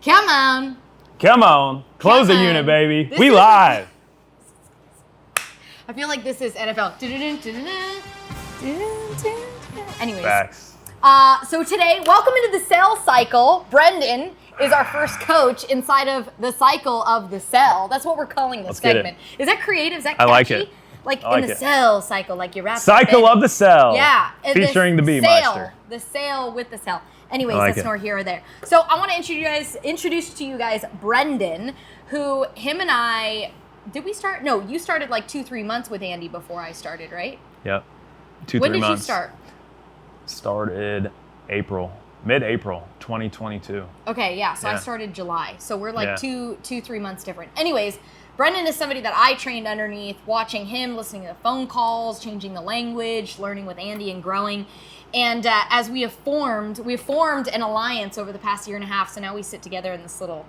Come on. Come on. Close the Come unit, on. baby. This We is- live. I feel like this is NFL. Anyways. Facts. So today, welcome into the sales cycle. Brendan is our first coach inside of the cycle of the sell. That's what we're calling this Let's get segment. Is that creative? Is that I catchy? like it. Like I like in the it. sell cycle, like you wrap Cycle of the Cell. Yeah. and Featuring the sale, Bee-Meister. The sale with the sell. Anyways, I like that's it. nor here or there. So I want to introduce to you guys Brendan, who him and I, did we start? No, you started like 2-3 months with Andy before I started, right? Yep. 2-3 When did months. you start? Started mid-April 2022. Okay, yeah. So I Yeah. started July. So we're like Yeah. 3 months different. Anyways, Brendan is somebody that I trained underneath, watching him, listening to the phone calls, changing the language, learning with Andy and growing. And as we have formed an alliance over the past year and a half. So now we sit together in this little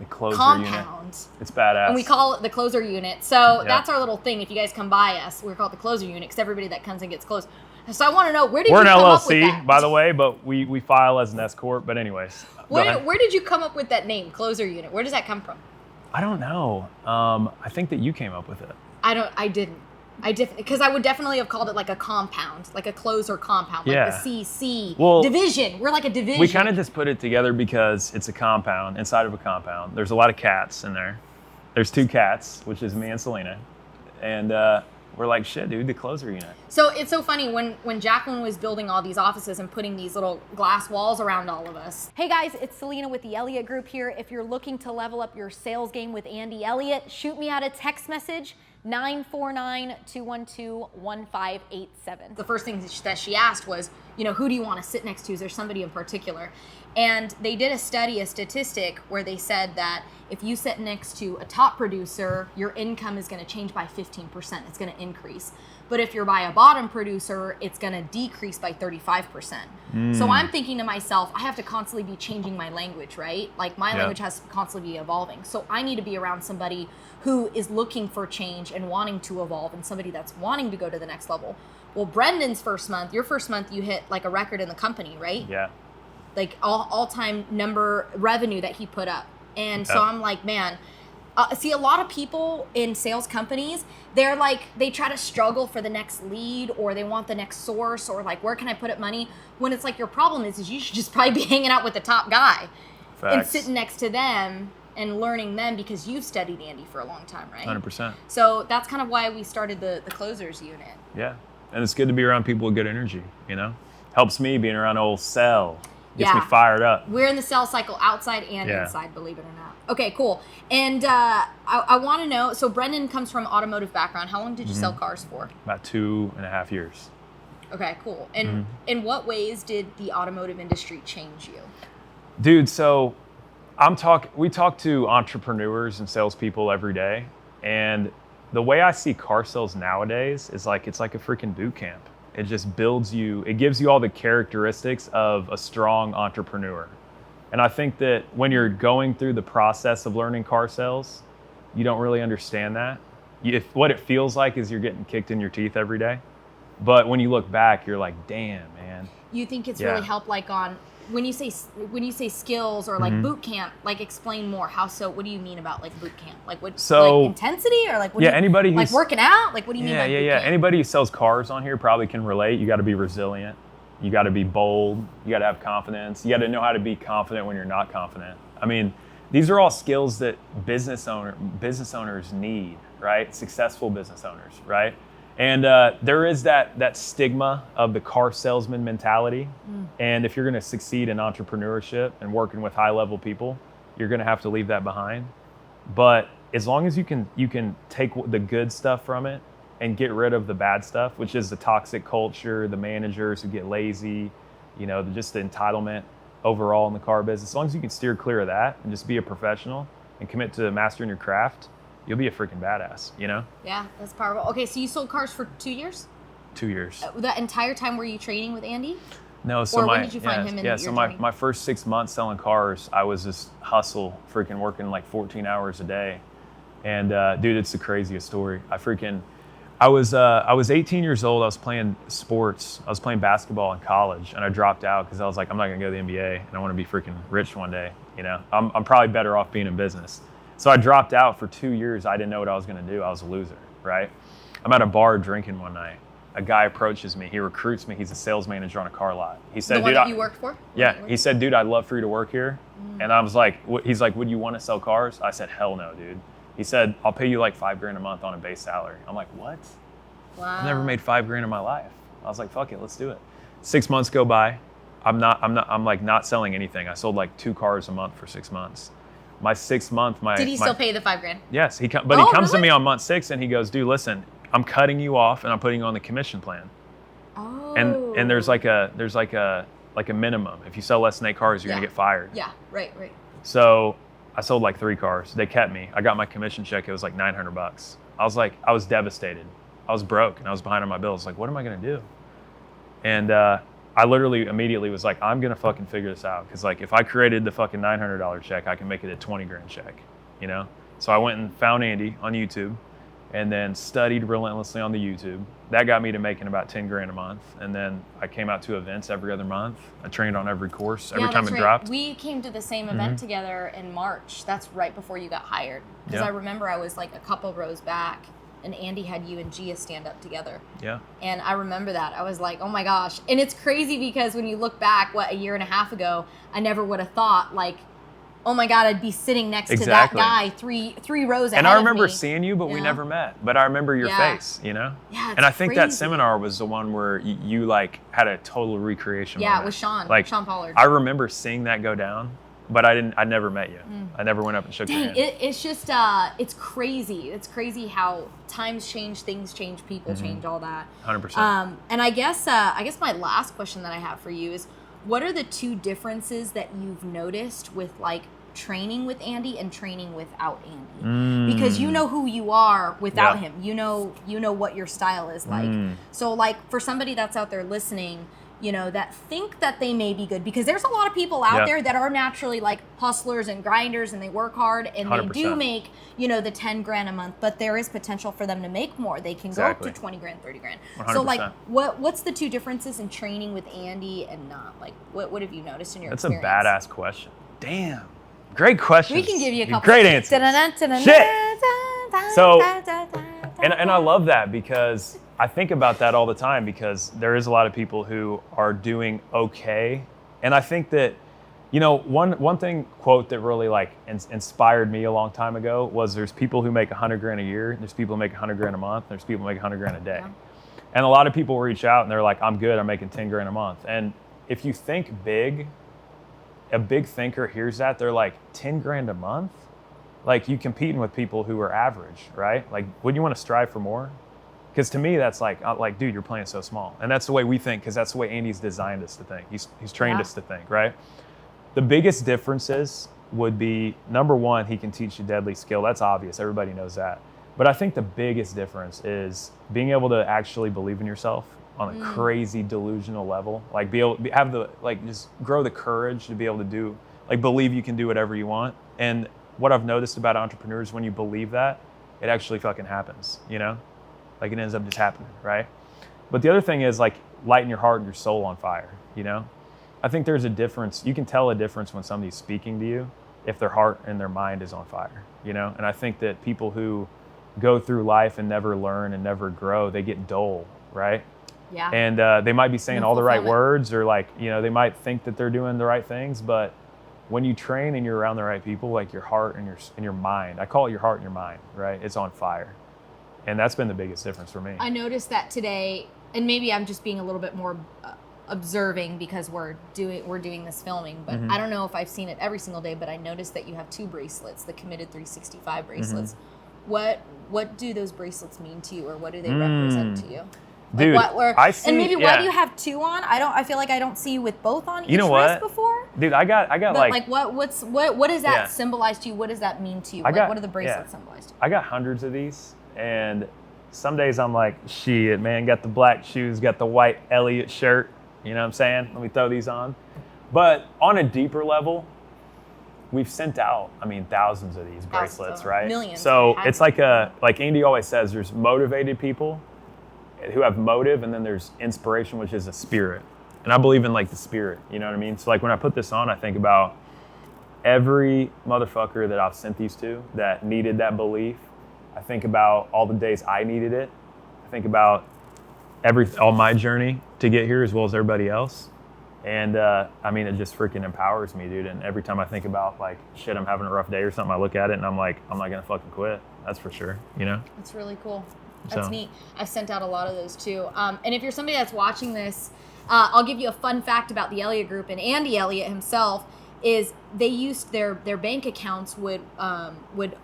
The closer compound. unit. It's badass. And we call it the closer unit. So Yeah. that's our little thing. If you guys come by us, we're called the closer unit because everybody that comes in gets close. So I want to know, where did We're you an come up with LLC, that? by the way, but we file as an S corp. But anyways, go ahead. Where did you come up with that name, closer unit? Where does that come from? I don't know. I think that you came up with it. I didn't. Because I would definitely have called it like a compound, like a closer compound, like Yeah. the CC Well, division. We're like a division. We kind of just put it together because it's a compound inside of a compound. There's a lot of cats in there. There's 2 cats, which is me and Selena. And we're like, shit, dude, the closer unit. So it's so funny when Jacqueline was building all these offices and putting these little glass walls around all of us. Hey guys, it's Selena with the Elliott Group here. If you're looking to level up your sales game with Andy Elliott, shoot me out a text message. 949-212-1587. The first thing that she asked was, who do you want to sit next to? Is there somebody in particular? And they did a statistic where they said that if you sit next to a top producer, your income is going to change by 15%. It's going to increase. But if you're by a bottom producer, it's going to decrease by 35%. So I'm thinking to myself, I have to constantly be changing my language, right? Like my language has to constantly be evolving. So I need to be around somebody who is looking for change and wanting to evolve, and somebody that's wanting to go to the next level. Well, Brendan's first month, your first month, you hit like a record in the company, right? Yeah. Like all-time number revenue that he put up. And so Yeah. I'm like, man, see, a lot of people in sales companies, they're like, they try to struggle for the next lead, or they want the next source, or like, where can I put up money? When it's like, your problem is you should just probably be hanging out with the top guy and Facts. sitting next to them and learning them, because you've studied Andy for a long time, right? 100%. So that's kind of why we started the closers unit. Yeah. And it's good to be around people with good energy, Helps me being around old Cell. Gets me Yeah. fired up. We're in the sales cycle outside and Yeah. inside, believe it or not. Okay, cool. And I want to know, so Brendan comes from automotive background. How long did you sell cars for? About 2.5 years. Okay, cool. And in what ways did the automotive industry change you? Dude, so we talk to entrepreneurs and salespeople every day, and the way I see car sales nowadays is like it's like a freaking boot camp. It just builds you. It gives you all the characteristics of a strong entrepreneur. And I think that when you're going through the process of learning car sales, you don't really understand that. What it feels like is you're getting kicked in your teeth every day. But when you look back, you're like, damn, man. You think it's Yeah. really helped, like on when you say skills or like boot camp? Like, explain more. How so? What do you mean about like boot camp? Like what? So- like intensity, or like what? Yeah, do you, anybody like who's- working out. Like what do you mean? Yeah, by yeah, boot yeah. camp? Anybody who sells cars on here probably can relate. You got to be resilient. You got to be bold. You got to have confidence. You got to know how to be confident when you're not confident. I mean, these are all skills that business owners need, right? Successful business owners, right? And there is that stigma of the car salesman mentality. And if you're going to succeed in entrepreneurship and working with high-level people, you're going to have to leave that behind. But as long as you can take the good stuff from it and get rid of the bad stuff, which is the toxic culture, the managers who get lazy, just the entitlement overall in the car business. As long as you can steer clear of that and just be a professional and commit to mastering your craft, you'll be a freaking badass, Yeah, that's powerful. Okay, so you sold cars for 2 years? 2 years. That entire time were you training with Andy? No, so Or when did you find him in your so journey? my first 6 months selling cars, I was just freaking working like 14 hours a day. And dude, it's the craziest story. I was 18 years old. I was playing sports. I was playing basketball in college, and I dropped out because I was like, I'm not gonna go to the NBA, and I want to be freaking rich one day. You know, I'm probably better off being in business. So I dropped out for 2 years. I didn't know what I was going to do. I was a loser, right? I'm at a bar drinking one night. A guy approaches me. He recruits me. He's a sales manager on a car lot. He said, the one dude, that you worked for? Yeah. He said, dude, I'd love for you to work here. And I was like, he's like, would you want to sell cars? I said, hell no, dude. He said, I'll pay you like $5,000 a month on a base salary. I'm like, what? Wow. I've never made $5,000 in my life. I was like, fuck it, let's do it. 6 months go by. I'm like not selling anything. I sold like 2 cars a month for 6 months. My 6th month, Did he still pay the $5,000? Yes, he comes really? to me on month 6 and he goes, dude, listen, I'm cutting you off and I'm putting you on the commission plan. Oh. And there's like a minimum. If you sell less than 8 cars, you're gonna get fired. Yeah, right. So I sold like 3 cars. They kept me. I got my commission check. It was like $900. I was devastated. I was broke and I was behind on my bills. Like, what am I gonna do? And I literally immediately was like, I'm gonna fucking figure this out. Cause like if I created the fucking $900 check, I can make it a $20,000 check, you know? So I went and found Andy on YouTube and then studied relentlessly on the YouTube. That got me to making about $10,000 a month. And then I came out to events every other month. I trained on every course every time it dropped. We came to the same event together in March. That's right before you got hired. Because I remember I was like a couple rows back and Andy had you and Gia stand up together. Yeah. And I remember that. I was like, oh my gosh. And it's crazy because when you look back, a year and a half ago, I never would have thought like, oh my God, I'd be sitting next to that guy three rows ahead of me. And I remember seeing you, but we never met. But I remember your face, you know? Yeah, it's and I think that crazy. seminar was the one where you like had a total recreation moment. with Sean, like, Sean Pollard. I remember seeing that go down, but I never met you. I never went up and shook your hand. It's just, it's crazy. It's crazy how times change, things change, people change, all that. 100%. And I guess my last question that I have for you is, what are the 2 differences that you've noticed with like training with Andy and training without Andy? Because you know who you are without him. You know what your style is like. So like for somebody that's out there listening, you know, that think that they may be good, because there's a lot of people out there that are naturally like hustlers and grinders and they work hard and 100%. they do make, you know, the $10,000 a month, but there is potential for them to make more. They can go up to $20,000, $30,000. 100%. So like what's the 2 differences in training with Andy and not? Like what have you noticed in your experience? That's a badass question. Damn. Great question. We can give you a couple. Great answers. Shit. So, and I love that because I think about that all the time, because there is a lot of people who are doing okay. And I think that, you know, one thing, quote that really like inspired me a long time ago was there's people who make $100,000 a year, there's people who make $100,000 a month, there's people who make $100,000 a day. Yeah. And a lot of people reach out and they're like, I'm good, I'm making $10,000 a month. And if you think big, a big thinker hears that, they're like, $10,000 a month? Like, you competing with people who are average, right? Like, wouldn't you want to strive for more? Because to me, that's like, dude, you're playing so small. And that's the way we think, because that's the way Andy's designed us to think. He's trained us to think, right? The biggest differences would be, number one, he can teach you deadly skill. That's obvious. Everybody knows that. But I think the biggest difference is being able to actually believe in yourself on a crazy delusional level. Like, just grow the courage to be able to do, like, believe you can do whatever you want. And what I've noticed about entrepreneurs, when you believe that, it actually fucking happens, you know? Like, it ends up just happening, right? But the other thing is, like, lighting your heart and your soul on fire, you know? I think there's a difference. You can tell a difference when somebody's speaking to you if their heart and their mind is on fire, you know? And I think that people who go through life and never learn and never grow, they get dull, right? Yeah. And they might be saying all the right words, or like, you know, they might think that they're doing the right things, but when you train and you're around the right people, like your heart and your mind, I call it your heart and your mind, right? It's on fire. And that's been the biggest difference for me. I noticed that today, and maybe I'm just being a little bit more observing because we're doing this filming, but I don't know if I've seen it every single day, but I noticed that you have 2 bracelets, the Committed 365 bracelets. What do those bracelets mean to you, or what do they represent to you? Dude, I see, and maybe why do you have 2 on? I feel like I don't see you with both on each wrist before. Dude, I got but like what does that symbolize to you? What does that mean to you? What do the bracelets symbolize to you? I got hundreds of these, and some days I'm like, shit, man, got the black shoes, got the white Elliott shirt. You know what I'm saying? Let me throw these on. But on a deeper level, we've sent out, thousands of these bracelets, right? Millions. So it's like Andy always says, there's motivated people who have motive, and then there's inspiration, which is a spirit. And I believe in like the spirit, you know what I mean? So like when I put this on, I think about every motherfucker that I've sent these to that needed that belief. I think about all the days I needed it. I think about all my journey to get here as well as everybody else. And I mean, it just freaking empowers me, dude. And every time I think about like, shit, I'm having a rough day or something, I look at it and I'm like, I'm not gonna fucking quit. That's for sure, you know? That's really cool. That's neat. I've sent out a lot of those too. And if you're somebody that's watching this, I'll give you a fun fact about the Elliott Group. And Andy Elliott himself is they used their bank accounts would what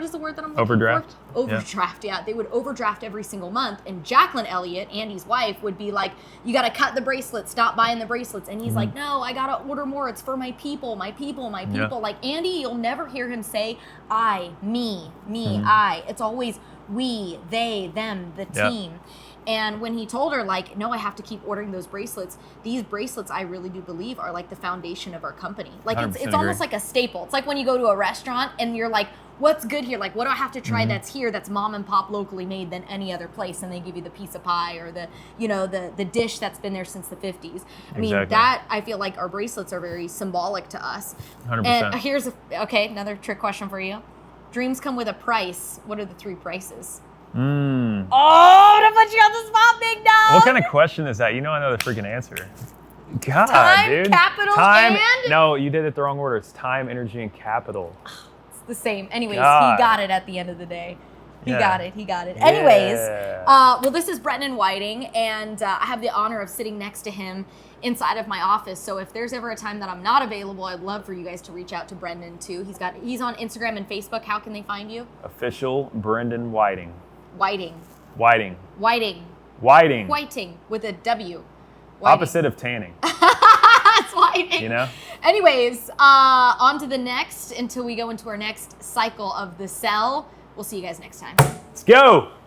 is the word that I'm looking Overdraft. for? Overdraft, yeah. They would overdraft every single month. And Jacqueline Elliott, Andy's wife, would be like, you got to cut the bracelets, stop buying the bracelets. And he's like, no, I got to order more. It's for my people, my people, my people. Like Andy, you'll never hear him say, I, me, I. It's always we, they, them, the team. And when he told her, like, no, I have to keep ordering those bracelets, these bracelets, I really do believe, are like the foundation of our company. Like, it's almost like a staple. It's like when you go to a restaurant and you're like, what's good here? Like, what do I have to try that's here, that's mom and pop locally made than any other place? And they give you the piece of pie or the, you know, the dish that's been there since the 50s. I mean, that, I feel like our bracelets are very symbolic to us. 100%. And here's, another trick question for you. Dreams come with a price. What are the 3 prices? Oh, to put you on the spot, big dog. What kind of question is that? You know I know the freaking answer. God, time, dude. Capital, and? and? No, you did it the wrong order. It's time, energy, and capital. It's the same. Anyways, God. He got it at the end of the day. He got it. Yeah. Anyways, well, this is Brendan Whiting, and I have the honor of sitting next to him inside of my office. So if there's ever a time that I'm not available, I'd love for you guys to reach out to Brendan too. He's on Instagram and Facebook. How can they find you? Official Brendan Whiting. Whiting with a W. Whiting. Opposite of tanning. That's Whiting. You know? Anyways, on to the next until we go into our next cycle of The Cell. We'll see you guys next time. Let's go.